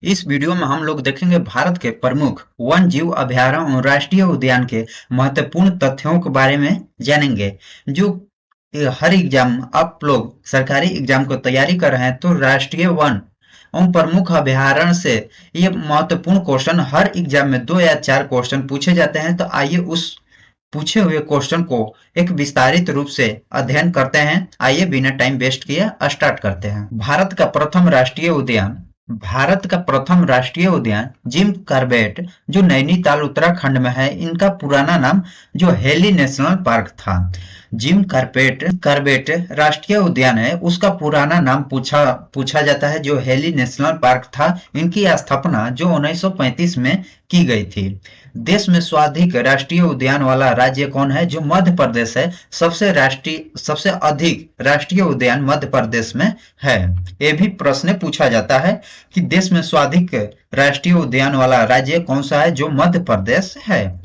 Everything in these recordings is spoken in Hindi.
इस वीडियो में हम लोग देखेंगे भारत के प्रमुख वन जीव अभयारण्य और राष्ट्रीय उद्यान के महत्वपूर्ण तथ्यों के बारे में जानेंगे। जो हर एग्जाम आप लोग सरकारी एग्जाम को तैयारी कर रहे हैं तो राष्ट्रीय वन और प्रमुख अभयारण्य से ये महत्वपूर्ण क्वेश्चन हर एग्जाम में 2 या 4 क्वेश्चन पूछे जाते हैं। तो आइए उस पूछे हुए क्वेश्चन को एक विस्तारित रूप से अध्ययन करते हैं। आइए बिना टाइम वेस्ट किए स्टार्ट करते हैं। भारत का प्रथम राष्ट्रीय उद्यान जिम कॉर्बेट जो नैनीताल उत्तराखंड में है, इनका पुराना नाम जो हेली नेशनल पार्क था। जिम कॉर्बेट राष्ट्रीय उद्यान है, उसका पुराना नाम पूछा जाता है जो हेली नेशनल पार्क था। इनकी स्थापना जो 1935 में की गई थी। देश में सर्वाधिक राष्ट्रीय उद्यान वाला राज्य कौन है? जो मध्य प्रदेश है। सबसे अधिक राष्ट्रीय उद्यान मध्य प्रदेश में है। ये भी प्रश्न पूछा जाता है कि देश में सर्वाधिक राष्ट्रीय उद्यान वाला राज्य कौन सा है? जो मध्य प्रदेश है।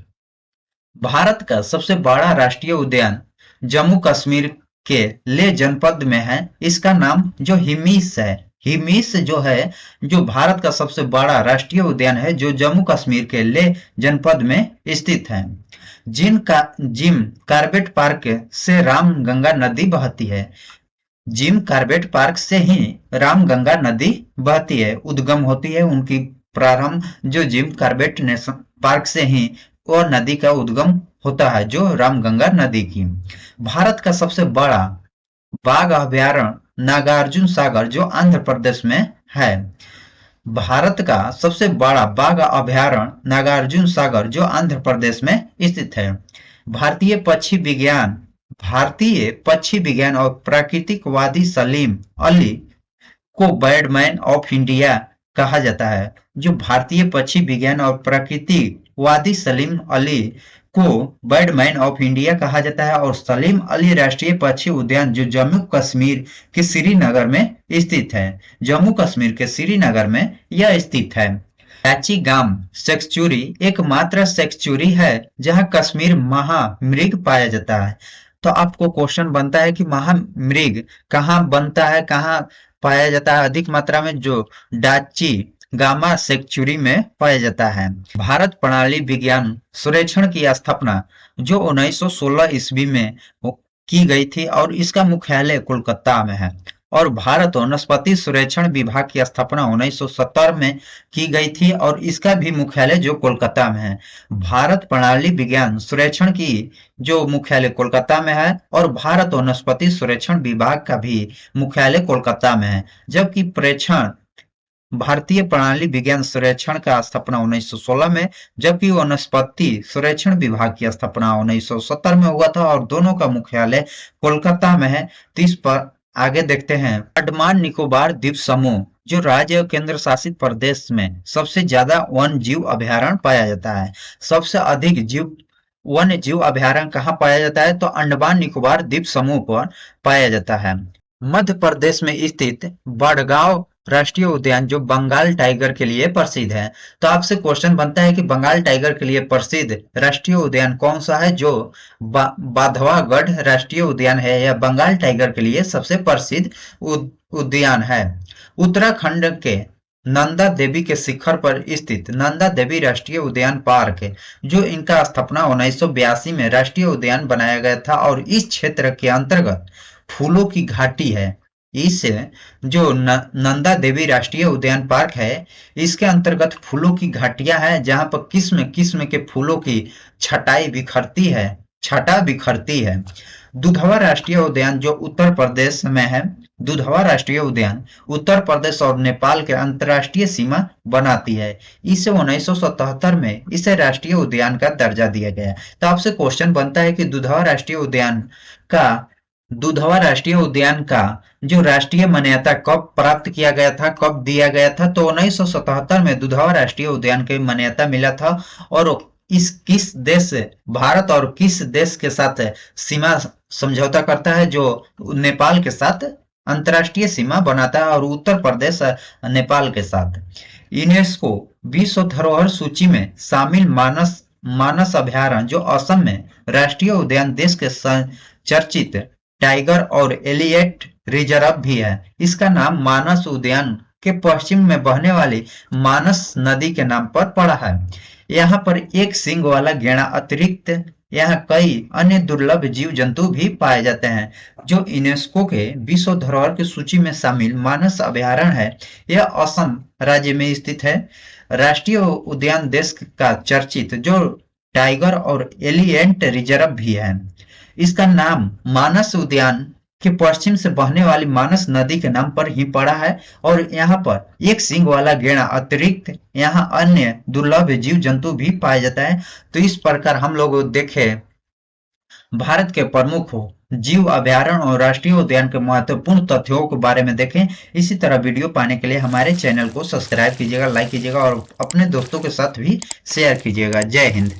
भारत का सबसे बड़ा राष्ट्रीय उद्यान जम्मू कश्मीर के लेह जनपद में है। इसका नाम जो हिमिस है। हिमिस जो है, जो भारत का सबसे बड़ा राष्ट्रीय उद्यान है, जो जम्मू कश्मीर के लेह जनपद में स्थित है। जिम कॉर्बेट पार्क से रामगंगा नदी बहती है। जिम कॉर्बेट पार्क से ही रामगंगा नदी बहती है, उद्गम होती है उनकी प्रारंभ जो जिम कॉर्बेट नेशनल पार्क से ही और नदी का उद्गम होता है, जो रामगंगा नदी की। भारत का सबसे बड़ा बाघ अभयारण्य नागार्जुन सागर जो आंध्र प्रदेश में है। भारत का सबसे बड़ा बाघ अभयारण्य नागार्जुन सागर जो आंध्र प्रदेश में स्थित है। भारतीय पक्षी विज्ञान और प्राकृतिकवादी सलीम अली को बर्डमैन ऑफ इंडिया कहा जाता है। जो भारतीय पक्षी विज्ञान और प्रकृतिवादी सलीम अली को बर्डमैन ऑफ इंडिया कहा जाता है। और सलीम अली राष्ट्रीय पक्षी उद्यान जो जम्मू कश्मीर के श्रीनगर में स्थित है। जम्मू कश्मीर के श्रीनगर में यह स्थित है। याचिगाम सेंचुरी एकमात्र सेंचुरी है जहां कश्मीर महामृग पाया जाता है। तो आपको क्वेश्चन बनता है कि महामृग कहाँ बनता है, कहाँ पाया जाता है अधिक मात्रा में? जो डाची गामा सेंचुरी में पाया जाता है। भारत प्रणाली विज्ञान सर्वेक्षण की स्थापना जो 1916 ईस्वी में की गई थी और इसका मुख्यालय कोलकाता में है। और भारत वनस्पति सर्वेक्षण विभाग की स्थापना 1970 में की गई थी और इसका भी मुख्यालय जो कोलकाता में है। भारत प्रणाली विज्ञान सर्वेक्षण की जो मुख्यालय कोलकाता में है और भारत वनस्पति सर्वेक्षण विभाग का भी मुख्यालय कोलकाता में है। जबकि भारतीय प्रणाली विज्ञान सर्वेक्षण का स्थापना 1916 में, जबकि वनस्पति सर्वेक्षण विभाग की स्थापना 1970 में हुआ था और दोनों का मुख्यालय कोलकाता में है। तो इस पर आगे देखते हैं। अंडमान निकोबार द्वीप समूह जो राज्य और केंद्र शासित प्रदेश में सबसे ज्यादा वन जीव अभयारण्य पाया जाता है। सबसे अधिक वन जीव अभयारण्य कहाँ पाया जाता है? तो अंडमान निकोबार द्वीप समूह पर पाया जाता है। मध्य प्रदेश में स्थित बड़गांव राष्ट्रीय उद्यान जो बंगाल टाइगर के लिए प्रसिद्ध है। तो आपसे क्वेश्चन बनता है कि बंगाल टाइगर के लिए प्रसिद्ध राष्ट्रीय उद्यान कौन सा है? जो बांधवगढ़ राष्ट्रीय उद्यान है, या बंगाल टाइगर के लिए सबसे प्रसिद्ध उद्यान है। उत्तराखंड के नंदा देवी के शिखर पर स्थित नंदा देवी राष्ट्रीय उद्यान पार्क जो इनका स्थापना 1982 में राष्ट्रीय उद्यान बनाया गया था और इस क्षेत्र के अंतर्गत फूलों की घाटी है। इस जो नंदा देवी राष्ट्रीय उद्यान पार्क है, इसके अंतर्गत फूलों की घाटियां हैं जहां पर किस्म किस्म के फूलों की छटा बिखरती है। दुधवा राष्ट्रीय उद्यान जो उत्तर प्रदेश में है। दुधवा राष्ट्रीय उद्यान उत्तर प्रदेश और नेपाल के अंतर्राष्ट्रीय सीमा बनाती है। इसे 1977 में इसे राष्ट्रीय उद्यान का दर्जा दिया गया। तो आपसे क्वेश्चन बनता है कि दुधवा राष्ट्रीय उद्यान का जो राष्ट्रीय मान्यता कब प्राप्त किया गया था, कब दिया गया था? तो 1977 में दुधवा राष्ट्रीय उद्यान की मान्यता मिला था। और किस देश भारत और किस देश के साथ सीमा समझौता करता है? जो नेपाल के साथ अंतर्राष्ट्रीय सीमा बनाता है और उत्तर प्रदेश नेपाल के साथ। यूनेस्को विश्व धरोहर सूची में शामिल मानस अभयारण्य जो असम में राष्ट्रीय उद्यान देश के चर्चित टाइगर और एलियट रिजर्व भी है। इसका नाम मानस उद्यान के पश्चिम में बहने वाली मानस नदी के नाम पर पड़ा है। यहाँ पर एक सींग वाला गैंडा अतिरिक्त यहाँ कई अन्य दुर्लभ जीव जंतु भी पाए जाते हैं, जो यूनेस्को के विश्व धरोहर की सूची में शामिल मानस अभयारण्य है। यह असम राज्य में स्थित है। राष्ट्रीय उद्यान देश का चर्चित जो टाइगर और एलिफेंट रिजर्व भी है। इसका नाम मानस उद्यान के पश्चिम से बहने वाली मानस नदी के नाम पर ही पड़ा है और यहाँ पर एक सींग वाला गैंडा अतिरिक्त यहाँ अन्य दुर्लभ जीव जंतु भी पाया जाता है। तो इस प्रकार हम लोग देखे भारत के प्रमुख जीव अभयारण्य और राष्ट्रीय उद्यान के महत्वपूर्ण तथ्यों के बारे में देखें। इसी तरह वीडियो पाने के लिए हमारे चैनल को सब्सक्राइब कीजिएगा, लाइक कीजिएगा और अपने दोस्तों के साथ भी शेयर कीजिएगा। जय हिंद।